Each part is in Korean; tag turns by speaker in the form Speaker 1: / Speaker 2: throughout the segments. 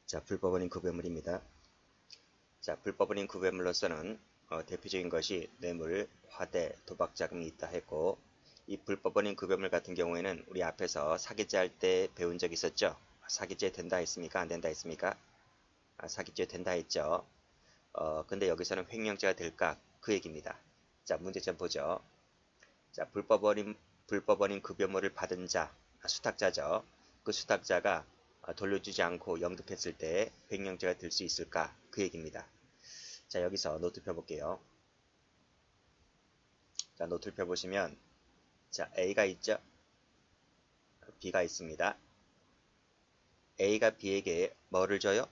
Speaker 1: 자, 불법원인 구매물입니다. 자, 불법원인 구매물로서는 대표적인 것이 뇌물, 화대, 도박 자금이 있다 했고, 이 불법원인 구매물 같은 경우에는 우리 앞에서 사기죄 할 때 배운 적 있었죠? 사기죄 된다 했습니까? 안 된다 했습니까? 사기죄 된다 했죠. 근데 여기서는 횡령죄가 될까? 그 얘기입니다. 자, 문제점 보죠. 자, 불법원인 급여물을 받은 자, 수탁자죠. 그 수탁자가 돌려주지 않고 영득했을 때 횡령죄가 될 수 있을까? 그 얘기입니다. 자, 여기서 노트 펴볼게요. 자, 노트를 펴보시면, 자, A가 있죠? B가 있습니다. A가 B에게 뭐를 줘요?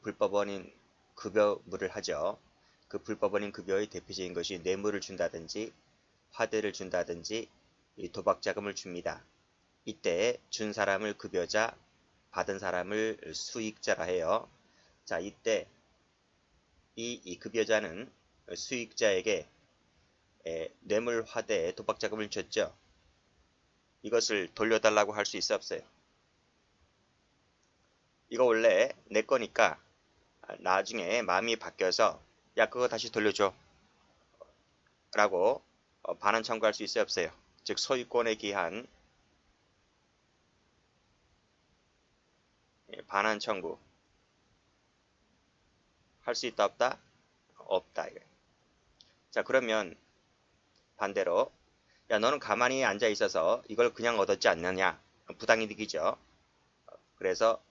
Speaker 1: 불법원인 급여물을 하죠. 그 불법원인 급여의 대표적인 것이 뇌물을 준다든지, 화대를 준다든지, 도박 자금을 줍니다. 이때 준 사람을 급여자, 받은 사람을 수익자라 해요. 자, 이때 이 급여자는 수익자에게 뇌물, 화대, 도박 자금을 줬죠. 이것을 돌려달라고 할 수 있어 없어요? 이거 원래 내 거니까 나중에 마음이 바뀌어서 야 그거 다시 돌려줘 라고 반환 청구할 수 있어 없어요? 즉 소유권에 기한 반환 청구 할 수 있다 없다? 없다. 자, 그러면 반대로 야 너는 가만히 앉아 있어서 이걸 그냥 얻었지 않느냐? 부당이득이죠. 그래서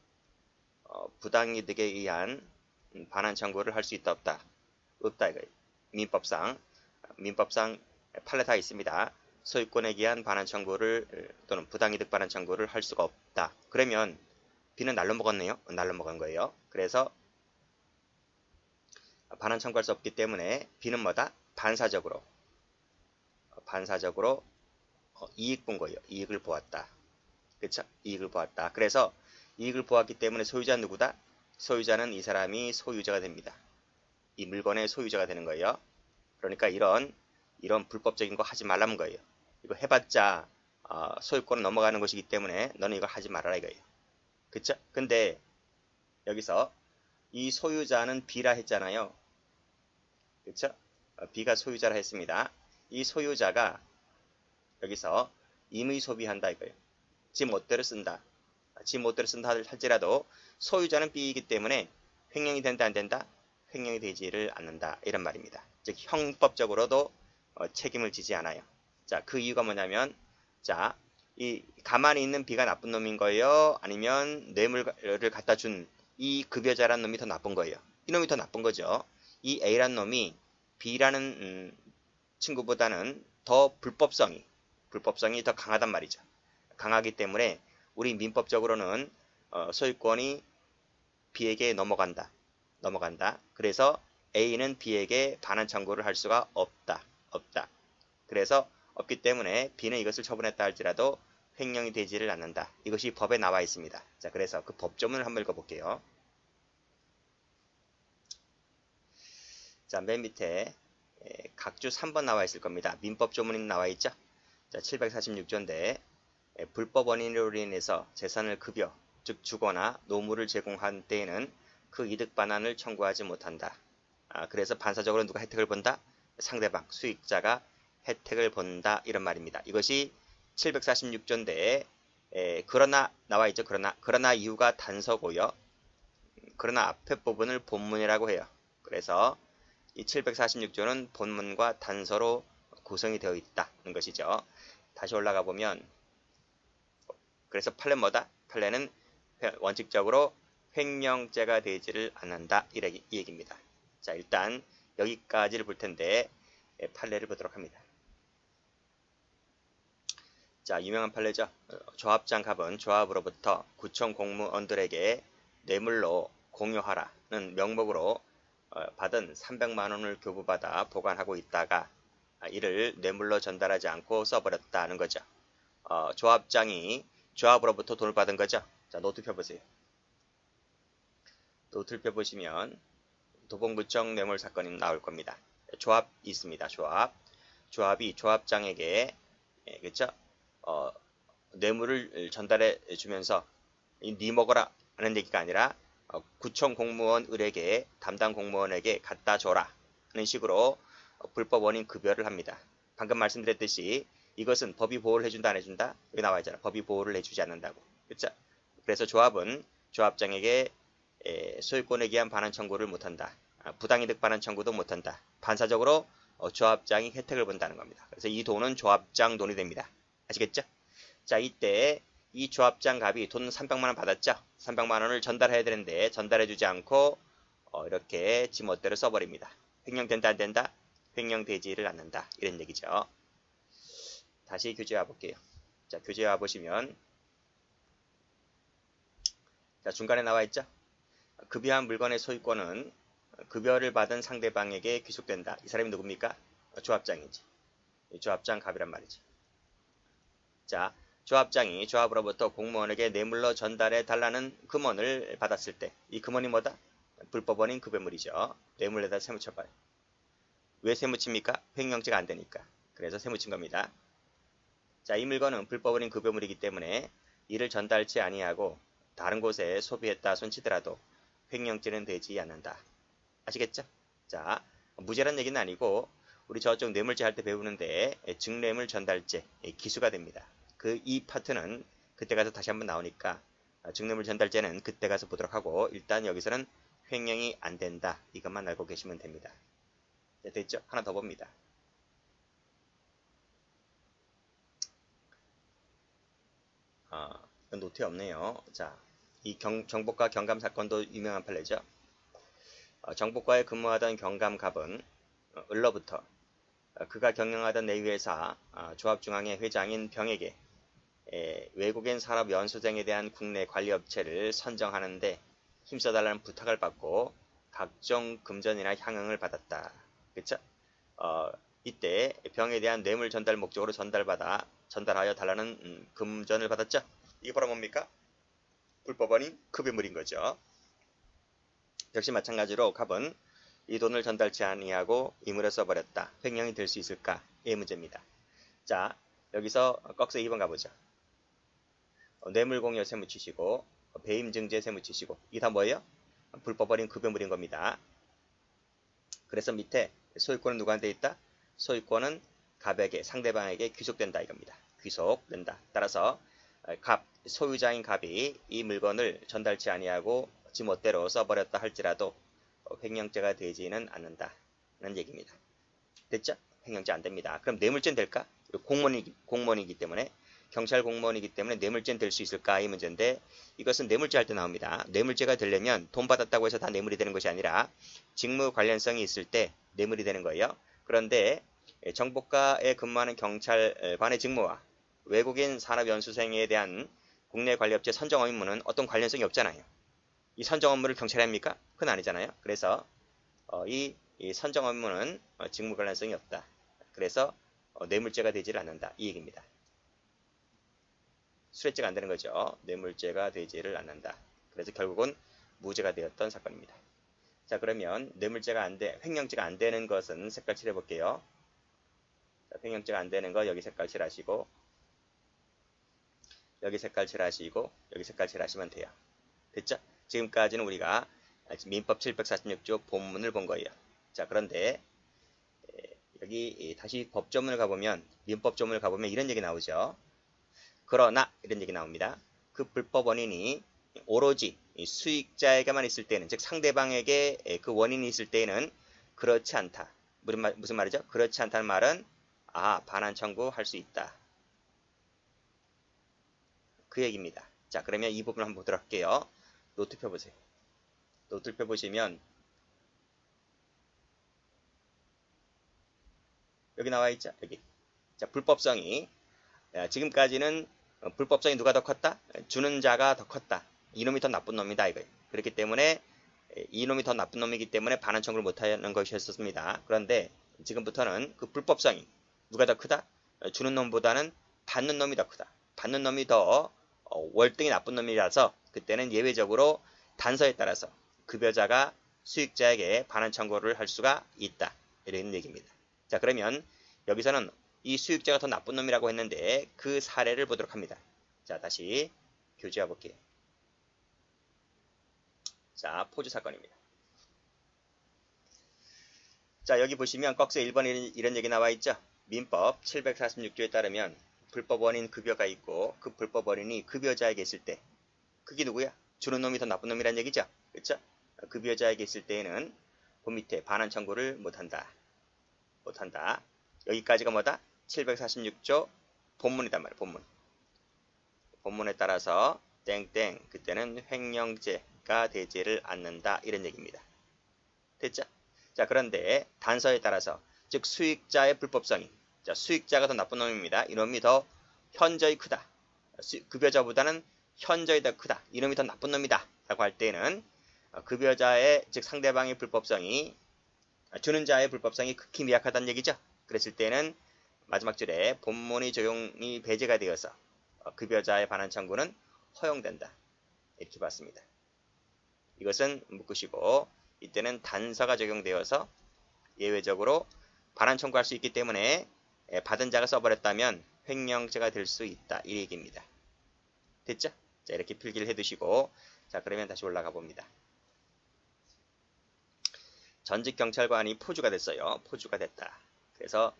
Speaker 1: 부당이득에 의한 반환 청구를 할 수 있다 없다? 없다 이거예요. 민법상 판례 다 있습니다. 소유권에 기한 반환 청구를 또는 부당이득 반환 청구를 할 수가 없다. 그러면 B는 날로 먹었네요. 날로 먹은 거예요. 그래서 반환 청구할 수 없기 때문에 B는 뭐다? 반사적으로 이익 본 거예요. 이익을 보았다. 그쵸? 이익을 보았다. 그래서 이익을 보았기 때문에 소유자는 누구다? 소유자는 이 사람이 소유자가 됩니다. 이 물건의 소유자가 되는 거예요. 그러니까 이런 불법적인 거 하지 말라는 거예요. 이거 해봤자 소유권은 넘어가는 것이기 때문에 너는 이거 하지 말아라 이거예요. 그쵸? 근데 여기서 이 소유자는 B라 했잖아요. 그쵸? B가 소유자라 했습니다. 이 소유자가 여기서 임의 소비한다 이거예요. 지 멋대로 쓴다. 지 멋대로 쓴다 할지라도 소유자는 B이기 때문에 횡령이 된다 안 된다? 횡령이 되지를 않는다 이런 말입니다. 즉 형법적으로도 책임을 지지 않아요. 자, 그 이유가 뭐냐면 자, 이 가만히 있는 B가 나쁜 놈인 거예요? 아니면 뇌물을 갖다 준 이 급여자란 놈이 더 나쁜 거예요? 이놈이 더 나쁜 거죠. 이 A란 놈이 B라는 친구보다는 더 불법성이 더 강하단 말이죠. 강하기 때문에 우리 민법적으로는 소유권이 B에게 넘어간다. 그래서 A는 B에게 반환 청구를 할 수가 없다. 그래서 없기 때문에 B는 이것을 처분했다 할지라도 횡령이 되지를 않는다. 이것이 법에 나와 있습니다. 자, 그래서 그 법조문을 한번 읽어볼게요. 자, 맨 밑에 각주 3번 나와 있을 겁니다. 민법조문이 나와 있죠. 자, 746조인데 불법 원인으로 인해서 재산을 급여, 즉 주거나 노무를 제공한 때에는 그 이득 반환을 청구하지 못한다. 그래서 반사적으로 누가 혜택을 본다? 상대방, 수익자가 혜택을 본다. 이런 말입니다. 이것이 746조인데 그러나 나와 있죠. 그러나 이유가 단서고요. 그러나 앞에 부분을 본문이라고 해요. 그래서 이 746조는 본문과 단서로 구성이 되어 있다는 것이죠. 다시 올라가 보면 그래서 판례는 뭐다? 판례는 원칙적으로 횡령죄가 되지를 않는다. 이 얘기입니다. 자, 일단 여기까지를 볼 텐데 판례를 보도록 합니다. 자, 유명한 판례죠. 조합장 갑은 조합으로부터 구청 공무원들에게 뇌물로 공유하라는 명목으로 받은 300만 원을 교부받아 보관하고 있다가 이를 뇌물로 전달하지 않고 써버렸다는 거죠. 조합장이 조합으로부터 돈을 받은 거죠. 자, 노트 펴보세요. 노트를 펴보시면 도봉구청 뇌물 사건이 나올 겁니다. 조합이 있습니다. 조합이 조합장에게 그렇죠? 뇌물을 전달해 주면서 네 먹어라 하는 얘기가 아니라 구청 공무원 을에게 담당 공무원에게 갖다 줘라 하는 식으로 불법 원인 급여를 합니다. 방금 말씀드렸듯이 이것은 법이 보호를 해준다 안 해준다? 여기 나와 있잖아. 법이 보호를 해주지 않는다고. 그렇죠? 그래서 조합은 조합장에게 소유권에 기한 반환 청구를 못한다. 부당이득 반환 청구도 못한다. 반사적으로 조합장이 혜택을 본다는 겁니다. 그래서 이 돈은 조합장 돈이 됩니다. 아시겠죠? 자, 이때 이 조합장 갑이 돈 300만 원 받았죠? 300만 원을 전달해야 되는데 전달해주지 않고 이렇게 지 멋대로 써버립니다. 횡령된다 안 된다? 횡령되지를 않는다. 이런 얘기죠. 다시 교재 와볼게요. 자, 교재 와보시면 자, 중간에 나와 있죠? 급여한 물건의 소유권은 급여를 받은 상대방에게 귀속된다. 이 사람이 누굽니까? 조합장이지. 조합장 갑이란 말이지. 자, 조합장이 조합으로부터 공무원에게 뇌물로 전달해 달라는 금원을 받았을 때 이 금원이 뭐다? 불법 원인 급여물이죠. 뇌물에다 세무쳐봐요. 왜 세무칩니까? 횡령죄가 안 되니까. 그래서 세무친 겁니다. 자, 이 물건은 불법 원인 급여물이기 때문에 이를 전달치 아니하고 다른 곳에 소비했다 손치더라도 횡령죄는 되지 않는다. 아시겠죠? 자, 무죄란 얘기는 아니고 우리 저쪽 뇌물죄 할 때 배우는데 증뇌물 전달죄 기수가 됩니다. 이 파트는 그때 가서 다시 한번 나오니까 증뇌물 전달죄는 그때 가서 보도록 하고 일단 여기서는 횡령이 안 된다. 이것만 알고 계시면 됩니다. 네, 됐죠? 하나 더 봅니다. 노트에 없네요. 자, 이 정복과 경감 사건도 유명한 판례죠. 정복과에 근무하던 경감갑은 을로부터 그가 경영하던 내외회사 조합중앙회 회장인 병에게 외국인 산업 연수생에 대한 국내 관리업체를 선정하는데 힘써달라는 부탁을 받고 각종 금전이나 향응을 받았다. 그쵸? 이때 병에 대한 뇌물 전달 목적으로 전달하여 달라는 금전을 받았죠. 이게 바로 뭡니까? 불법 원인 급여물인 거죠. 역시 마찬가지로 갑은 이 돈을 전달치 아니하고 이물에 써버렸다. 횡령이 될 수 있을까? 이 문제입니다. 자, 여기서 꺽쇠 2번 가보죠. 뇌물공여 세무치시고 배임증제 세무치시고 이게 다 뭐예요? 불법 원인 급여물인 겁니다. 그래서 밑에 소유권은 누구한테 있다? 소유권은 갑에게 상대방에게 귀속된다 이겁니다. 귀속된다. 따라서 소유자인 갑이 이 물건을 전달치 아니하고 지 멋대로 써버렸다 할지라도 횡령죄가 되지는 않는다는 얘기입니다. 됐죠? 횡령죄 안 됩니다. 그럼 뇌물죄는 될까? 공무원이기 때문에 경찰 공무원이기 때문에 뇌물죄는 될 수 있을까? 이 문제인데 이것은 뇌물죄 할 때 나옵니다. 뇌물죄가 되려면 돈 받았다고 해서 다 뇌물이 되는 것이 아니라 직무 관련성이 있을 때 뇌물이 되는 거예요. 그런데 정보과에 근무하는 경찰관의 직무와 외국인 산업연수생에 대한 국내 관리업체 선정 의무는 어떤 관련성이 없잖아요. 이 선정 업무를 경찰이 합니까? 그건 아니잖아요. 그래서 이 선정 업무는 직무 관련성이 없다. 그래서 뇌물죄가 되질 않는다. 이 얘기입니다. 수뢰죄가 안 되는 거죠. 뇌물죄가 되지를 않는다. 그래서 결국은 무죄가 되었던 사건입니다. 자, 그러면 뇌물죄가 횡령죄가 안 되는 것은 색깔 칠해 볼게요. 횡령죄가 안 되는 거 여기 색깔 칠하시고 여기 색깔 칠하시고 여기 색깔 칠하시면 돼요. 됐죠? 지금까지는 우리가 민법 746조 본문을 본 거예요. 자, 그런데 여기 다시 법조문을 가보면 민법조문을 가보면 이런 얘기 나오죠. 그러나 이런 얘기 나옵니다. 그 불법 원인이 오로지 수익자에게만 있을 때는 즉 상대방에게 그 원인이 있을 때에는 그렇지 않다. 무슨 말이죠? 그렇지 않다는 말은 반환 청구할 수 있다. 그 얘기입니다. 자, 그러면 이 부분 한번 보도록 할게요. 노트 펴보세요. 노트 펴보시면 여기 나와 있죠? 여기. 자, 불법성이 지금까지는 불법성이 누가 더 컸다? 주는 자가 더 컸다. 이놈이 더 나쁜 놈이다 이거예요. 그렇기 때문에 이놈이 더 나쁜 놈이기 때문에 반환 청구를 못하는 것이었습니다. 그런데 지금부터는 그 불법성이 누가 더 크다? 주는 놈보다는 받는 놈이 더 크다. 받는 놈이 더 월등히 나쁜 놈이라서 그때는 예외적으로 단서에 따라서 급여자가 수익자에게 반환 청구를 할 수가 있다. 이런 얘기입니다. 자, 그러면 여기서는 이 수익자가 더 나쁜 놈이라고 했는데 그 사례를 보도록 합니다. 자, 다시 교재와 볼게요. 자, 포주 사건입니다. 자, 여기 보시면 꺽쇠 1번에 이런 얘기 나와 있죠. 민법 746조에 따르면 불법 원인 급여가 있고 그 불법 원인이 급여자에게 있을 때 그게 누구야? 주는 놈이 더 나쁜 놈이란 얘기죠. 그렇죠? 급여자에게 있을 때에는 그 밑에 반환 청구를 못한다. 여기까지가 뭐다? 746조 본문이단 말이야. 본문에 따라서 땡땡 그때는 횡령죄가 되지를 않는다 이런 얘기입니다. 됐죠? 자, 그런데 단서에 따라서 즉 수익자의 불법성이 자, 수익자가 더 나쁜 놈입니다. 이놈이 더 현저히 크다. 급여자보다는 현저히 더 크다. 이놈이 더 나쁜 놈이다. 라고 할 때는 급여자의 즉 상대방의 불법성이 주는 자의 불법성이 극히 미약하다는 얘기죠. 그랬을 때는 마지막 줄에 본문의 적용이 배제가 되어서 급여자의 반환 청구는 허용된다. 이렇게 봤습니다. 이것은 묶으시고 이때는 단서가 적용되어서 예외적으로 반환 청구할 수 있기 때문에 받은 자가 써버렸다면 횡령죄가 될 수 있다. 이 얘기입니다. 됐죠? 자, 이렇게 필기를 해두시고 자, 그러면 다시 올라가 봅니다. 전직 경찰관이 포주가 됐어요. 포주가 됐다. 그래서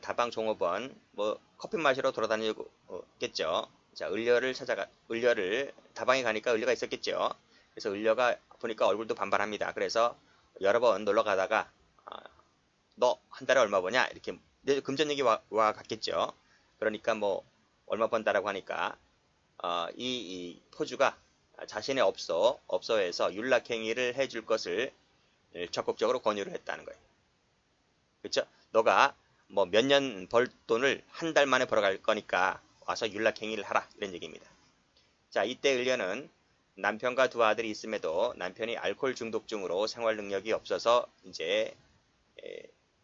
Speaker 1: 다방 종업원 뭐 커피 마시러 돌아다니겠죠. 자, 을려를 다방에 가니까 을려가 있었겠죠. 그래서 을려가 보니까 얼굴도 반반합니다. 그래서 여러 번 놀러 가다가 너 한 달에 얼마 버냐 이렇게 금전얘기 와 갔겠죠. 그러니까 뭐 얼마 번다라고 하니까 이 포주가 자신의 업소에서 윤락행위를 해줄 것을 적극적으로 권유를 했다는 거예요. 그렇죠? 너가 뭐 몇 년 벌 돈을 한 달 만에 벌어갈 거니까 와서 윤락행위를 하라 이런 얘기입니다. 자, 이때 을려는 남편과 두 아들이 있음에도 남편이 알코올 중독증으로 생활 능력이 없어서 이제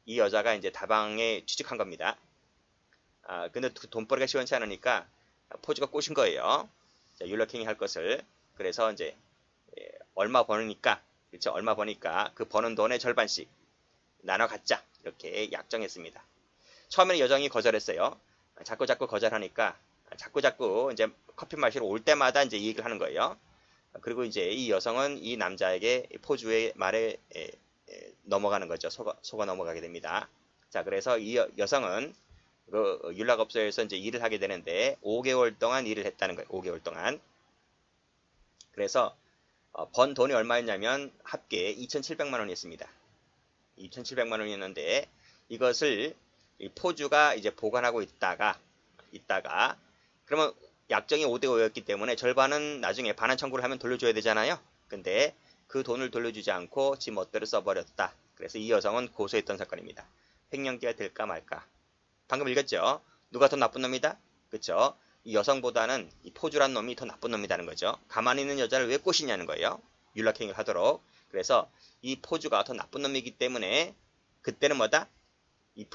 Speaker 1: 이 여자가 이제 다방에 취직한 겁니다. 근데 돈벌이가 시원치 않으니까 포주가 꼬신 거예요. 자, 윤락행위 할 것을. 그래서 이제 얼마 버니까 그렇죠? 얼마 버니까 그 버는 돈의 절반씩 나눠 갖자 이렇게 약정했습니다. 처음에는 여정이 거절했어요. 자꾸 거절하니까 자꾸 이제 커피 마시러 올 때마다 이제 이 얘기를 하는 거예요. 그리고 이제 이 여성은 이 남자에게 포주의 말에 넘어가는 거죠. 속아 넘어가게 됩니다. 자, 그래서 이 여성은 그 윤락업소에서 이제 일을 하게 되는데 5개월 동안 일을 했다는 거예요. 5개월 동안. 그래서 번 돈이 얼마였냐면 합계 2,700만 원이었습니다. 2,700만 원이었는데 이것을 포주가 이제 보관하고 있다가 그러면 약정이 5대5였기 때문에 절반은 나중에 반환 청구를 하면 돌려줘야 되잖아요. 근데 그 돈을 돌려주지 않고 지 멋대로 써버렸다. 그래서 이 여성은 고소했던 사건입니다. 횡령죄가 될까 말까. 방금 읽었죠? 누가 더 나쁜 놈이다? 그쵸? 이 여성보다는 이 포주란 놈이 더 나쁜 놈이라는 거죠. 가만히 있는 여자를 왜 꼬시냐는 거예요. 윤락행위를 하도록. 그래서 이 포주가 더 나쁜 놈이기 때문에 그때는 뭐다? 이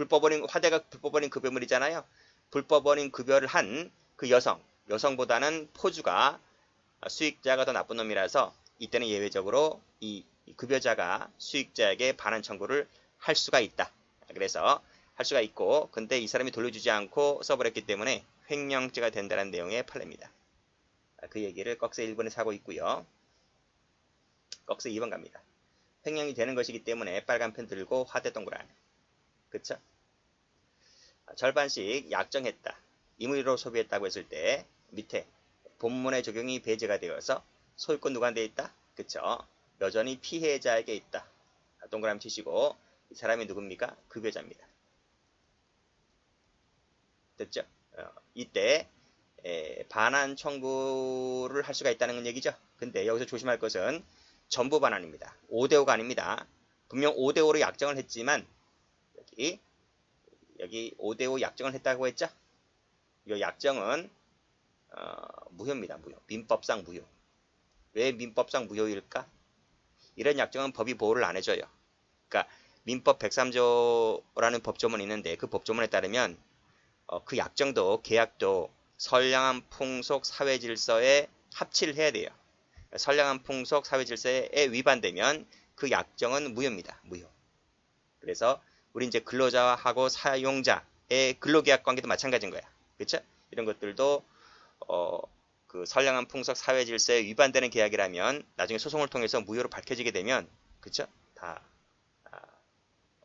Speaker 1: 화대가 불법원인 급여물이잖아요. 불법원인 급여를 한 그 여성보다는 포주가 수익자가 더 나쁜 놈이라서 이때는 예외적으로 이 급여자가 수익자에게 반환 청구를 할 수가 있다. 그래서 할 수가 있고 근데 이 사람이 돌려주지 않고 써버렸기 때문에 횡령죄가 된다는 내용의 판례입니다. 그 얘기를 꺽쇠 1번에 사고 있고요. 꺽쇠 2번 갑니다. 횡령이 되는 것이기 때문에 빨간 펜 들고 화대 동그라미. 그쵸? 절반씩 약정했다. 임의로 소비했다고 했을 때 밑에 본문의 적용이 배제가 되어서 소유권 누구한테 있다? 그쵸? 여전히 피해자에게 있다. 동그라미 치시고 이 사람이 누굽니까? 급여자입니다. 됐죠? 이때 반환 청구를 할 수가 있다는 얘기죠. 근데 여기서 조심할 것은 전부 반환입니다. 5대5가 아닙니다. 분명 5대5로 약정을 했지만 여기 5대5 약정을 했다고 했죠? 이 약정은 무효입니다. 무효. 민법상 무효. 왜 민법상 무효일까? 이런 약정은 법이 보호를 안 해줘요. 그러니까 민법 103조라는 법조문이 있는데 그 법조문에 따르면 그 약정도 계약도 선량한 풍속 사회질서에 합치를 해야 돼요. 선량한 풍속 사회질서에 위반되면 그 약정은 무효입니다. 무효. 그래서 우리 이제 근로자하고 사용자의 근로계약 관계도 마찬가지인 거야. 그렇죠? 이런 것들도 그 선량한 풍속 사회 질서에 위반되는 계약이라면 나중에 소송을 통해서 무효로 밝혀지게 되면 그쵸? 다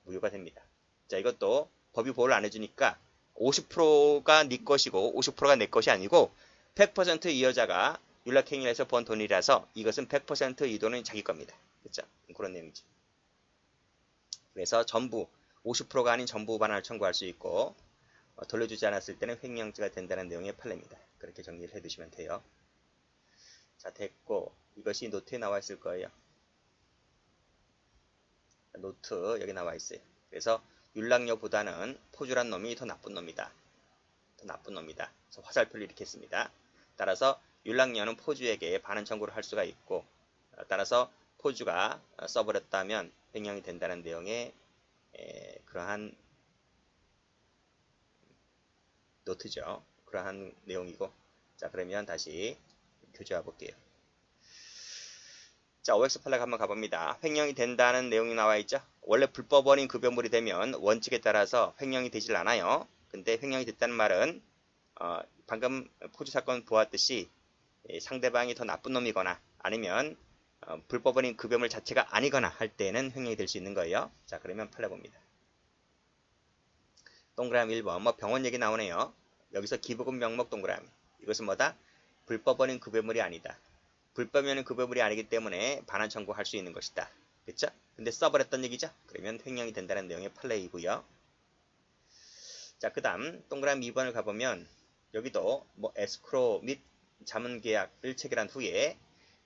Speaker 1: 무효가 됩니다. 자, 이것도 법이 보호를 안 해주니까 50%가 네 것이고 50%가 내 것이 아니고 100% 이 여자가 윤락행위를 해서 번 돈이라서 이것은 100%이 돈은 자기 겁니다. 그쵸? 그런 내용이죠. 그래서 전부 50%가 아닌 전부 반환을 청구할 수 있고 돌려주지 않았을 때는 횡령죄가 된다는 내용의 판례입니다. 그렇게 정리를 해두시면 돼요. 자, 됐고 이것이 노트에 나와 있을 거예요. 노트 여기 나와 있어요. 그래서 윤락녀보다는 포주란 놈이 더 나쁜 놈이다. 더 나쁜 놈이다. 그래서 화살표를 이렇게 했습니다. 따라서 윤락녀는 포주에게 반환 청구를 할 수가 있고 따라서 포주가 써버렸다면 횡령이 된다는 내용의 그러한 노트죠. 그러한 내용이고 자 그러면 다시 교재와 볼게요. 자, OX 판례 한번 가봅니다. 횡령이 된다는 내용이 나와 있죠. 원래 불법원인 급여물이 되면 원칙에 따라서 횡령이 되질 않아요. 근데 횡령이 됐다는 말은 방금 포주 사건 보았듯이 상대방이 더 나쁜 놈이거나 아니면 불법원인 급여물 자체가 아니거나 할 때는 횡령이 될 수 있는 거예요. 자, 그러면 판례 봅니다. 동그라미 1번 뭐 병원 얘기 나오네요. 여기서 기부금 명목 동그라미. 이것은 뭐다? 불법원인 급여물이 아니다. 불법원인 급여물이 아니기 때문에 반환 청구할 수 있는 것이다. 그쵸? 근데 써버렸던 얘기죠? 그러면 횡령이 된다는 내용의 판례이고요. 자, 그 다음 동그라미 2번을 가보면 여기도 뭐 에스크로 및 자문계약을 체결한 후에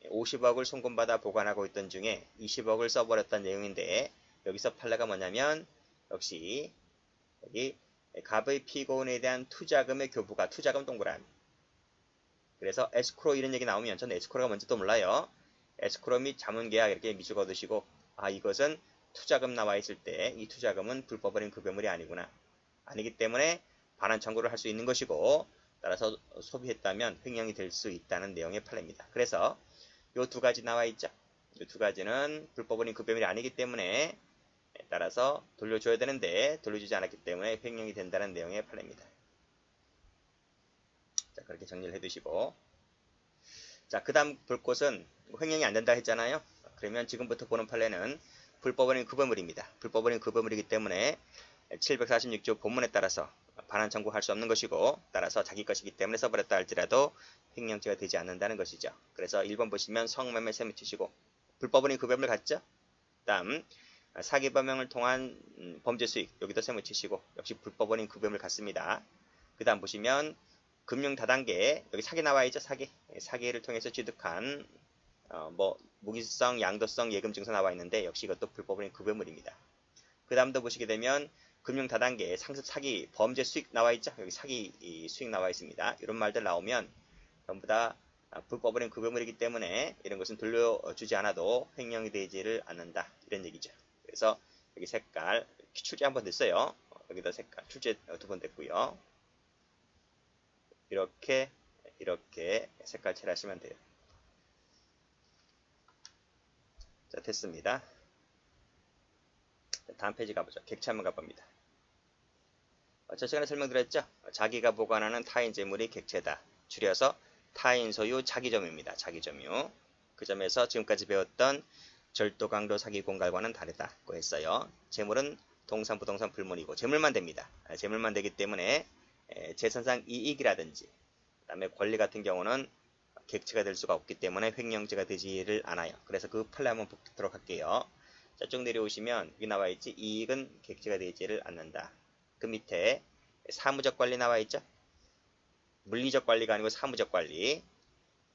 Speaker 1: 50억을 송금받아 보관하고 있던 중에 20억을 써버렸던 내용인데 여기서 판례가 뭐냐면 역시 여기 갑의 피고인에 대한 투자금의 교부가 투자금 동그라미. 그래서 에스크로 이런 얘기 나오면 저는 에스크로가 뭔지 또 몰라요. 에스크로 및 자문계약 이렇게 미주가 얻으시고 이것은 투자금 나와 있을 때 이 투자금은 불법원인 급여물이 아니구나. 아니기 때문에 반환 청구를 할 수 있는 것이고 따라서 소비했다면 횡령이 될 수 있다는 내용의 판례입니다. 그래서 이 두 가지 나와 있죠. 이 두 가지는 불법원인 급여물이 아니기 때문에 따라서 돌려줘야 되는데 돌려주지 않았기 때문에 횡령이 된다는 내용의 판례입니다. 자, 그렇게 정리를 해두시고 자, 그 다음 볼 것은 횡령이 안 된다 했잖아요. 그러면 지금부터 보는 판례는 불법원인 급여물입니다. 불법원인 급여물이기 때문에 746조 본문에 따라서 반환 청구할 수 없는 것이고 따라서 자기 것이기 때문에 써버렸다 할지라도 횡령죄가 되지 않는다는 것이죠. 그래서 1번 보시면 성매매 세무 치시고 불법원인 급여물 같죠? 다음 사기 범행을 통한 범죄 수익 여기도 세무 치시고 역시 불법원인 급여물 같습니다. 그 다음 보시면 금융 다단계 여기 사기 나와 있죠. 사기를 통해서 취득한 뭐 무기성 양도성 예금 증서 나와 있는데 역시 이것도 불법원인 급여물입니다. 그 다음도 보시게 되면 금융 다단계 상습 사기 범죄 수익 나와 있죠. 여기 사기 수익 나와 있습니다. 이런 말들 나오면 전부 다 불법원인 급여물이기 때문에 이런 것은 돌려주지 않아도 횡령이 되지를 않는다 이런 얘기죠. 그래서 여기 색깔 출제 한번 됐어요. 여기다 색깔 출제 2번 됐고요. 이렇게 색깔 칠하시면 돼요. 자, 됐습니다. 다음 페이지 가보죠. 객체 한번 가봅니다. 저 시간에 설명드렸죠? 자기가 보관하는 타인 재물이 객체다. 줄여서 타인 소유 자기점유입니다. 자기점유. 그 점에서 지금까지 배웠던 절도 강도 사기 공갈과는 다르다고 했어요. 재물은 동산 부동산 불문이고 재물만 됩니다. 재물만 되기 때문에 재산상 이익이라든지 그다음에 권리 같은 경우는 객체가 될 수가 없기 때문에 횡령죄가 되지를 않아요. 그래서 그 판례 한번 보도록 할게요. 자, 쭉 내려오시면 여기 나와 있지. 이익은 객체가 되지를 않는다. 그 밑에 사무적 관리 나와 있죠. 물리적 관리가 아니고 사무적 관리.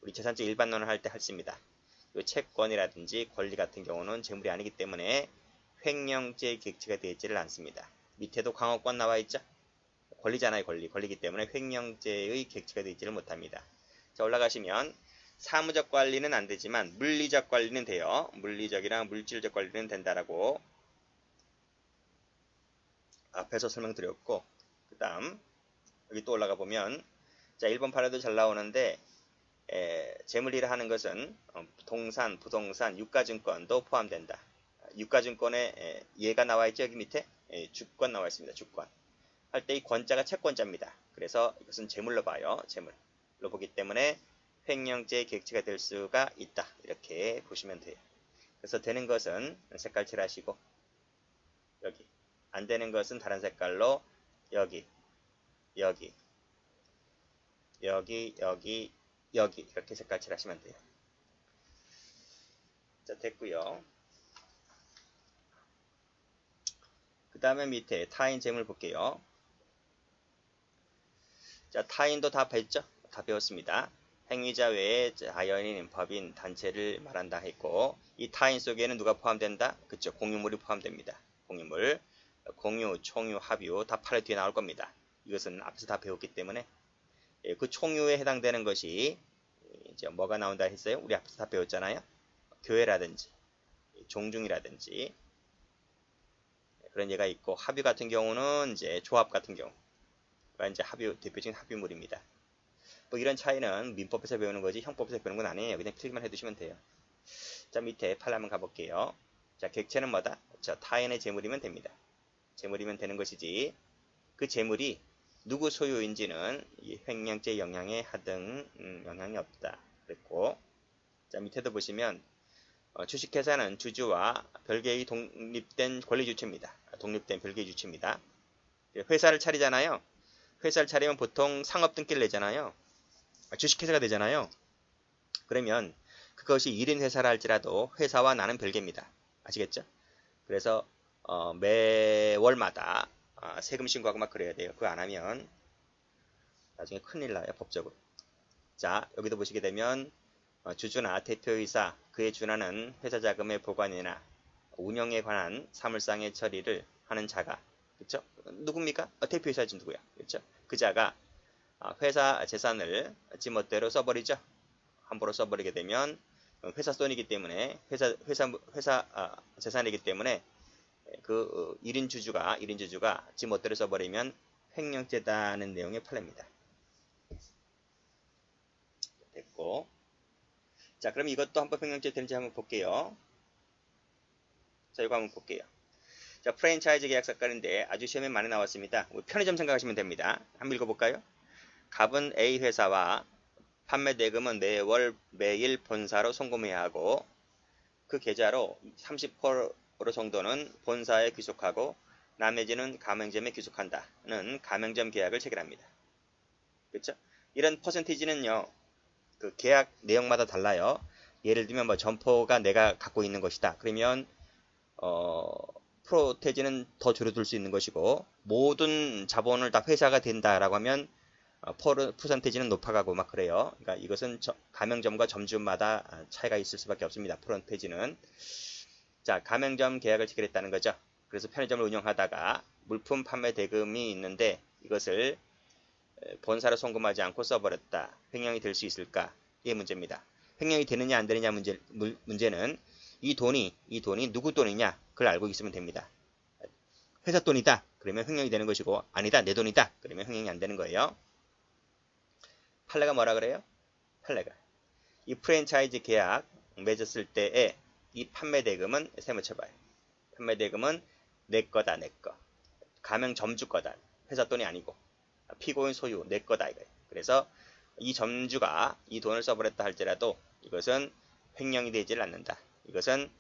Speaker 1: 우리 재산적 일반론을 할 때 했습니다. 이 채권이라든지 권리 같은 경우는 재물이 아니기 때문에 횡령죄의 객체가 되지를 않습니다. 밑에도 광업권 나와 있죠. 권리잖아요. 권리이기 때문에 횡령죄의 객체가 되지를 못합니다. 자, 올라가시면 사무적 관리는 안 되지만 물리적 관리는 돼요. 물리적이랑 물질적 관리는 된다라고 앞에서 설명드렸고 그 다음 여기 또 올라가 보면 자 1번 판례도 잘 나오는데 재물이라 하는 것은 동산, 부동산, 유가증권도 포함된다. 유가증권에 얘가 나와 있죠. 여기 밑에 주권 나와 있습니다. 주권 할 때 이 권자가 채권자입니다. 그래서 이것은 재물로 봐요. 재물로 보기 때문에 횡령죄의 객체가 될 수가 있다. 이렇게 보시면 돼요. 그래서 되는 것은 색깔 칠하시고 여기, 안 되는 것은 다른 색깔로 여기, 여기, 여기, 여기, 여기 이렇게 색깔 칠하시면 돼요. 자, 됐고요. 그 다음에 밑에 타인 재물 볼게요. 자, 타인도 다 배웠죠? 다 배웠습니다. 행위자 외에 자연인, 법인, 단체를 말한다 했고, 이 타인 속에는 누가 포함된다? 그쵸? 공유물이 포함됩니다. 공유물, 공유, 총유, 합유 다 8회 뒤에 나올 겁니다. 이것은 앞에서 다 배웠기 때문에 그 총유에 해당되는 것이 이제 뭐가 나온다 했어요? 우리 앞에서 다 배웠잖아요. 교회라든지 종중이라든지 그런 예가 있고, 합유 같은 경우는 이제 조합 같은 경우가 이제 합유, 대표적인 합유물입니다. 뭐 이런 차이는 민법에서 배우는 거지 형법에서 배우는 건 아니에요. 그냥 필기만 해두시면 돼요. 자, 밑에 8 한번 가볼게요. 자, 객체는 뭐다? 자, 타인의 재물이면 됩니다. 재물이면 되는 것이지, 그 재물이 누구 소유인지는 이 횡령죄 영향에 하등 영향이 없다 그랬고, 자, 밑에도 보시면 주식회사는 주주와 별개의 독립된 권리 주체입니다. 독립된 별개의 주체입니다. 회사를 차리잖아요. 회사를 차리면 보통 상업 등기를 내잖아요. 주식회사가 되잖아요. 그러면 그것이 1인 회사라 할지라도 회사와 나는 별개입니다. 아시겠죠? 그래서 매월마다 세금 신고하고 막 그래야 돼요. 그거 안 하면 나중에 큰일 나요, 법적으로. 자, 여기도 보시게 되면 주주나 대표이사, 그에 준하는 회사 자금의 보관이나 운영에 관한 사물상의 처리를 하는 자가, 그렇죠? 누굽니까? 대표이사지 누구야, 그렇죠? 그 자가 회사 재산을 지멋대로 써버리죠. 함부로 써버리게 되면 회사 돈이기 때문에 회사 재산이기 때문에 그 1인 주주가 지멋대로 써버리면 횡령죄다는 내용의 판례입니다. 됐고, 자, 그럼 이것도 한번 횡령죄 되는지 한번 볼게요. 자, 이거 한번 볼게요. 자, 프랜차이즈 계약 사건인데 아주 시험에 많이 나왔습니다. 편의점 생각하시면 됩니다. 한번 읽어볼까요? 갑은 A 회사와 판매 대금은 매일 본사로 송금해야 하고, 그 계좌로 30% 정도는 본사에 귀속하고 나머지는 가맹점에 귀속한다는 가맹점 계약을 체결합니다. 그렇죠? 이런 퍼센티지는요, 그 계약 내용마다 달라요. 예를 들면 뭐 점포가 내가 갖고 있는 것이다. 그러면 프로테지는 더 줄어들 수 있는 것이고, 모든 자본을 다 회사가 된다라고 하면 퍼센테이지는 높아가고 막 그래요. 그러니까 이것은 가맹점과 점주마다 차이가 있을 수밖에 없습니다. 퍼센테이지는. 자, 가맹점 계약을 체결했다는 거죠. 그래서 편의점을 운영하다가 물품 판매 대금이 있는데 이것을 본사로 송금하지 않고 써버렸다. 횡령이 될 수 있을까? 이게 문제입니다. 횡령이 되느냐 안 되느냐 문제는 이 돈이 누구 돈이냐 그걸 알고 있으면 됩니다. 회사 돈이다. 그러면 횡령이 되는 것이고, 아니다, 내 돈이다. 그러면 횡령이 안 되는 거예요. 판례가 뭐라 그래요? 판례가 이 프랜차이즈 계약 맺었을 때에 이 판매 대금은 세무쳐봐요. 판매 대금은 내 거다, 내 거. 가맹 점주 거다. 회사 돈이 아니고 피고인 소유 내 거다 이거예요. 그래서 이 점주가 이 돈을 써버렸다 할지라도 이것은 횡령이 되질 않는다. 이것은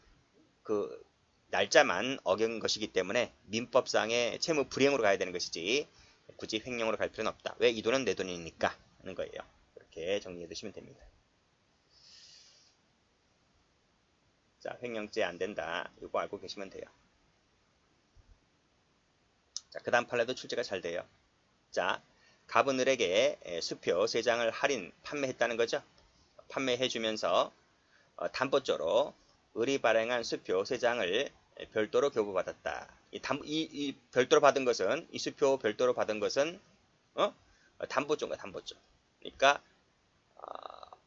Speaker 1: 그 날짜만 어긴 것이기 때문에 민법상의 채무 불이행으로 가야 되는 것이지 굳이 횡령으로 갈 필요는 없다. 왜? 이 돈은 내 돈이니까 하는 거예요. 이렇게 정리해 두시면 됩니다. 자, 횡령죄 안 된다. 이거 알고 계시면 돼요. 자, 그 다음 판례도 출제가 잘 돼요. 자, 갑은 을에게 수표 3장을 할인 판매했다는 거죠. 판매해주면서 담보조로 을이 발행한 수표 3장을 별도로 교부받았다. 이 별도로 받은 것은, 이 수표 별도로 받은 것은 담보조인가, 담보조. 그러니까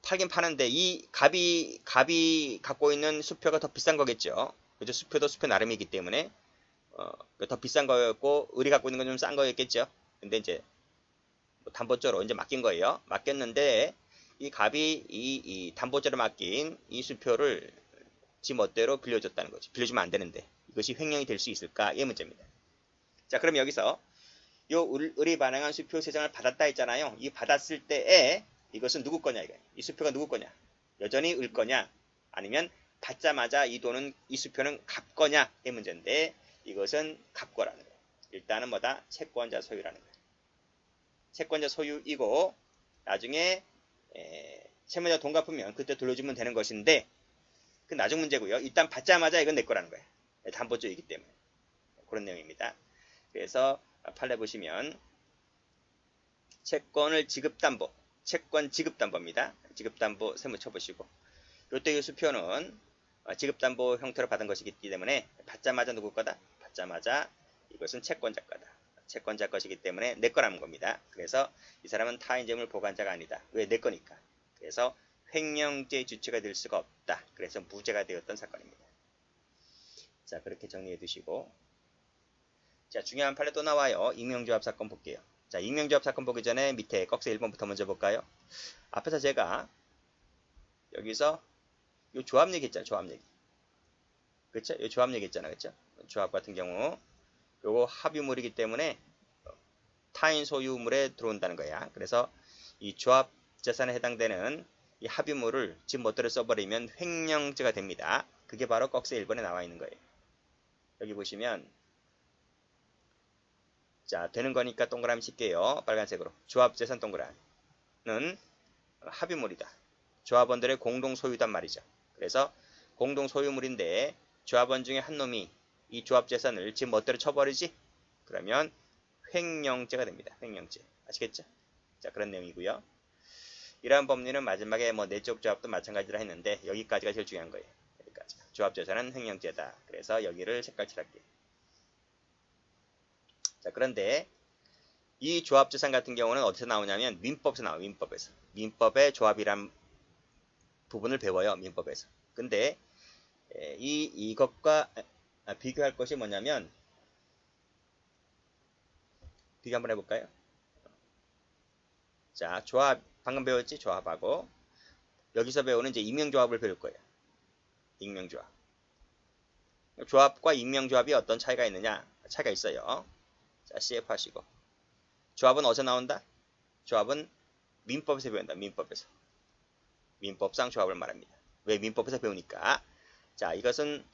Speaker 1: 팔긴 파는데 이 갑이 갖고 있는 수표가 더 비싼 거겠죠. 그죠? 수표도 수표 나름이기 때문에 더 비싼 거였고 을이 갖고 있는 건 좀 싼 거였겠죠. 근데 이제 담보조로 이제 맡긴 거예요. 맡겼는데 이 갑이 이 담보조로 맡긴 이 수표를 지 멋대로 빌려줬다는 거죠. 빌려주면 안 되는데 이것이 횡령이 될 수 있을까? 이 문제입니다. 자, 그럼 여기서 요 을이 발행한 수표 3장을 받았다 했잖아요. 이 받았을 때에 이것은 누구 거냐 이거야. 이 수표가 누구 거냐. 여전히 을 거냐 아니면 받자마자 이 돈은 이 수표는 갑 거냐 이 문제인데 이것은 갑 거라는 거야. 일단은 뭐다? 채권자 소유라는 거야. 채권자 소유이고 나중에 채무자 돈 갚으면 그때 돌려주면 되는 것인데 그 나중 문제고요. 일단 받자마자 이건 내 거라는 거야. 담보조이기 때문에. 그런 내용입니다. 그래서 판례 보시면 채권을 지급담보, 채권 지급담보입니다. 지급담보 세무 쳐보시고 요때 이 수표는 지급담보 형태로 받은 것이기 때문에 받자마자 누구 거다? 받자마자 이것은 채권자 거다. 채권자 것이기 때문에 내 거라는 겁니다. 그래서 이 사람은 타인 재물 보관자가 아니다. 왜 내 거니까. 그래서 횡령죄의 주체가 될 수가 없다. 그래서 무죄가 되었던 사건입니다. 자, 그렇게 정리해 두시고 자, 중요한 판례 또 나와요. 익명조합 사건 볼게요. 자, 익명조합 사건 보기 전에 밑에 꺽쇠 1번부터 먼저 볼까요? 앞에서 제가 여기서 요 조합 얘기 했잖아요. 조합 얘기. 그렇죠? 요 조합 얘기 했잖아요. 그렇죠? 조합 같은 경우 요거 합유물이기 때문에 타인 소유물에 들어온다는 거야. 그래서 이 조합 재산에 해당되는 이 합유물을 집 멋대로 써버리면 횡령죄가 됩니다. 그게 바로 꺽쇠 1번에 나와 있는 거예요. 여기 보시면 자, 되는 거니까 동그라미 칠게요. 빨간색으로. 조합재산 동그라미는 합유물이다. 조합원들의 공동 소유단 말이죠. 그래서 공동 소유물인데 조합원 중에 한 놈이 이 조합재산을 집 멋대로 쳐버리지? 그러면 횡령죄가 됩니다. 횡령죄. 아시겠죠? 자, 그런 내용이고요. 이러한 법리는 마지막에 뭐 내적 조합도 마찬가지라 했는데 여기까지가 제일 중요한 거예요. 여기까지. 조합재산은 횡령죄다. 그래서 여기를 색깔 칠할게요. 자, 그런데 이 조합재산 같은 경우는 어디서 나오냐면 민법에서 나와요. 민법에서. 민법의 조합이란 부분을 배워요. 민법에서. 근데 이것과 비교할 것이 뭐냐면 비교 한번 해볼까요? 자, 조합 방금 배웠지? 조합하고 여기서 배우는 이제 익명조합을 배울 거예요. 익명조합. 조합과 익명조합이 어떤 차이가 있느냐? 차이가 있어요. 자, CF 하시고. 조합은 어디서 나온다? 조합은 민법에서 배운다. 민법에서. 민법상 조합을 말합니다. 왜 민법에서 배우니까? 자, 이것은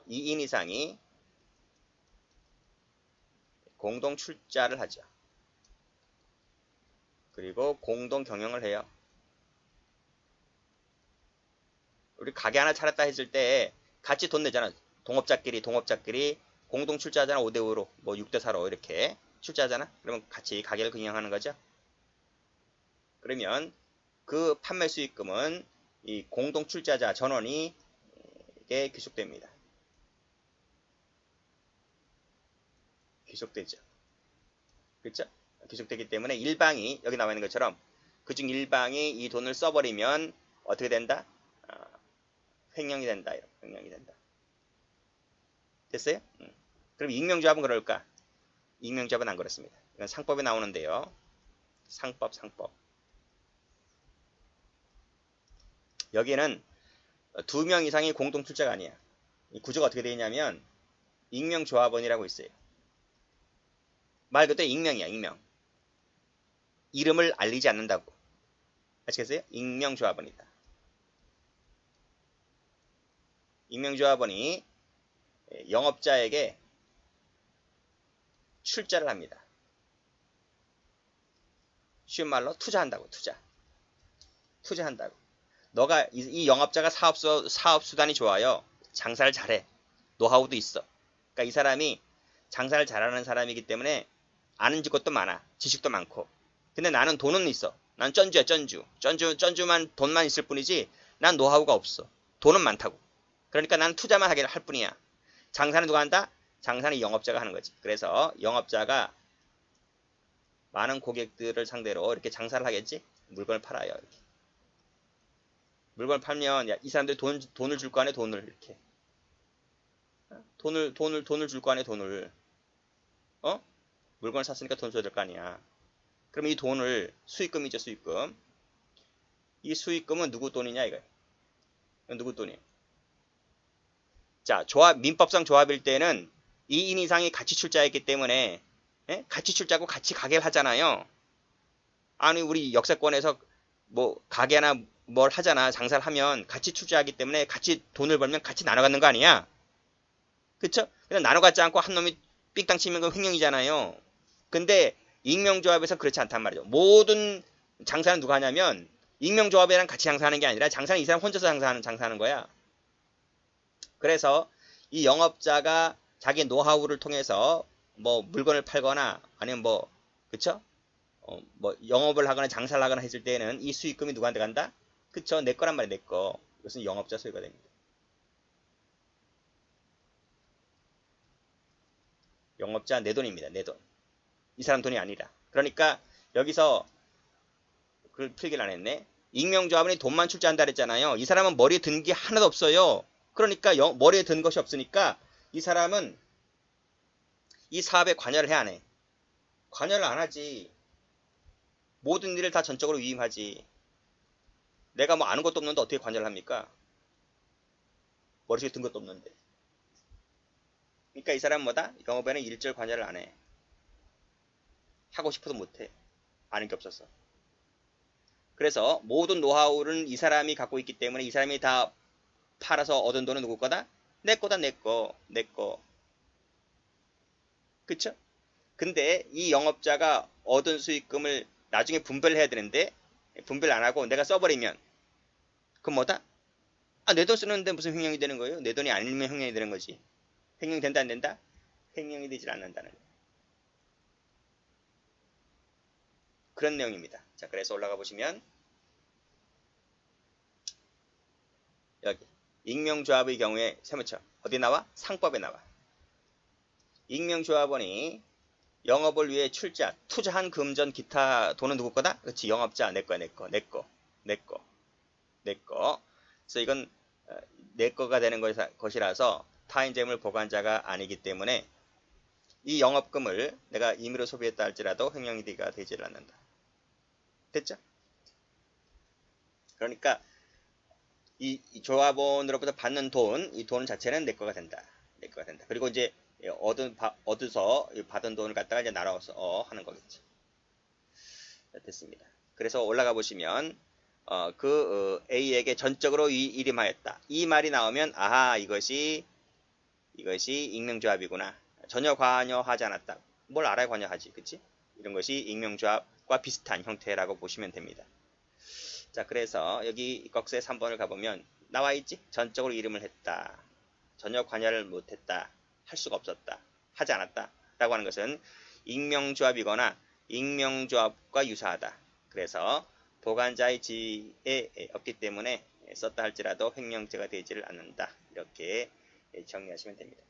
Speaker 1: 2인 이상이 공동 출자를 하죠. 그리고 공동 경영을 해요. 우리 가게 하나 차렸다 했을 때 같이 돈 내잖아. 동업자끼리 공동 출자하잖아. 5대5로 뭐 6대4로 이렇게 출자하잖아. 그러면 같이 가게를 경영하는 거죠. 그러면 그 판매 수익금은 이 공동 출자자 전원이 귀속됩니다. 귀속되죠. 그렇죠? 귀속되기 때문에 일방이 여기 나와 있는 것처럼 그중 일방이 이 돈을 써버리면 어떻게 된다? 횡령이 된다. 횡령이 된다. 됐어요? 그럼 익명조합은 그럴까? 익명조합은 안 그렇습니다. 이건 상법에 나오는데요. 상법. 여기는 2명 이상이 공동 출자가 아니야. 이 구조가 어떻게 되어 있냐면 익명조합원이라고 있어요. 말 그대로 익명이야. 익명. 이름을 알리지 않는다고. 아시겠어요? 익명조합원이다. 익명조합원이 영업자에게 출자를 합니다. 쉬운 말로 투자한다고. 투자한다고. 너가 이 영업자가 사업수단이 좋아요. 장사를 잘해. 노하우도 있어. 그러니까 이 사람이 장사를 잘하는 사람이기 때문에 아는 것도 많아. 지식도 많고. 근데 나는 돈은 있어. 난 쩐주야. 쩐주만 돈만 있을 뿐이지 난 노하우가 없어. 돈은 많다고. 그러니까 나는 투자만 하게 할 뿐이야. 장사는 누가 한다? 장사는 영업자가 하는 거지. 그래서 영업자가 많은 고객들을 상대로 이렇게 장사를 하겠지? 물건을 팔아요. 이렇게. 물건을 팔면 야, 이 사람들이 돈을 줄 거 아니야. 돈을 이렇게. 돈을 줄 거 아니야. 돈을. 물건을 샀으니까 돈 줘야 될 거 아니야. 그럼 이 돈을 수익금이죠. 수익금. 이 수익금은 누구 돈이냐 이거야. 누구 돈이야. 자, 민법상 조합일 때는 2인 이상이 같이 출자했기 때문에 같이 출자하고 같이 가게를 하잖아요. 아니 우리 역세권에서 뭐 가게나 뭘 하잖아. 장사를 하면 같이 투자하기 때문에 같이 돈을 벌면 같이 나눠 갖는 거 아니야? 그쵸? 그냥 나눠 갖지 않고 한 놈이 삑땅 치면 그 횡령이잖아요. 근데 익명조합에서 그렇지 않단 말이죠. 모든 장사는 누가 하냐면 익명조합이랑 같이 장사하는 게 아니라 장사는 이 사람 혼자서 장사하는 거야. 그래서 이 영업자가 자기 노하우를 통해서 뭐 물건을 팔거나 아니면 뭐 그쵸? 뭐 영업을 하거나 장사를 하거나 했을 때는 이 수익금이 누구한테 간다? 그쵸? 내 거란 말이야, 내 거. 이것은 영업자 소유가 됩니다. 영업자 내 돈입니다, 내 돈. 이 사람 돈이 아니라. 그러니까 여기서 그걸 필기를 안 했네. 익명조합원이 돈만 출자한다 그랬잖아요. 이 사람은 머리에 든 게 하나도 없어요. 그러니까 머리에 든 것이 없으니까 이 사람은 이 사업에 관여를 해 안 해? 관여를 안 하지. 모든 일을 다 전적으로 위임하지. 내가 뭐 아는 것도 없는데 어떻게 관여를 합니까? 머릿속에 든 것도 없는데. 그러니까 이 사람은 뭐다? 영업에는 일절 관여를 안 해. 하고 싶어도 못 해. 아는 게 없어서. 그래서 모든 노하우를 이 사람이 갖고 있기 때문에 이 사람이 다 팔아서 얻은 돈은 누구 거다? 내 거다, 내 거. 내 거. 그쵸? 근데 이 영업자가 얻은 수익금을 나중에 분배를 해야 되는데 분배를 안 하고 내가 써버리면 그럼 뭐다? 아, 내 돈 쓰는데 무슨 횡령이 되는 거예요? 내 돈이 아니면 횡령이 되는 거지. 횡령이 된다 안 된다? 횡령이 되질 않는다는 거. 그런 내용입니다. 자, 그래서 올라가 보시면 여기 익명조합의 경우에 세무처 어디 나와? 상법에 나와. 익명조합원이 영업을 위해 출자, 투자한 금전 기타 돈은 누구 거다? 그렇지, 영업자 내 거야, 내 거, 내 거, 내 거, 내 거. 그래서 이건 내 거가 되는 것이라서 타인 재물 보관자가 아니기 때문에 이 영업금을 내가 임의로 소비했다 할지라도 횡령이가 되지를 않는다. 됐죠? 그러니까 이 조합원으로부터 받는 돈, 이 돈 자체는 내 거가 된다. 내 거가 된다. 그리고 이제 얻어서 받은 돈을 갖다가 이제 나눠서 하는 거겠죠. 됐습니다. 그래서 올라가 보시면 A에게 전적으로 위임하였다. 이 말이 나오면 아하, 이것이 익명조합이구나. 전혀 관여하지 않았다. 뭘 알아야 관여하지, 그치? 이런 것이 익명조합과 비슷한 형태라고 보시면 됩니다. 자, 그래서 여기 꺽쇠 3번을 가보면 나와 있지? 전적으로 이름을 했다. 전혀 관여를 못했다. 할 수가 없었다. 하지 않았다. 라고 하는 것은 익명조합이거나 익명조합과 유사하다. 그래서 보관자의 지위에 없기 때문에 썼다 할지라도 횡령죄가 되지를 않는다. 이렇게 정리하시면 됩니다.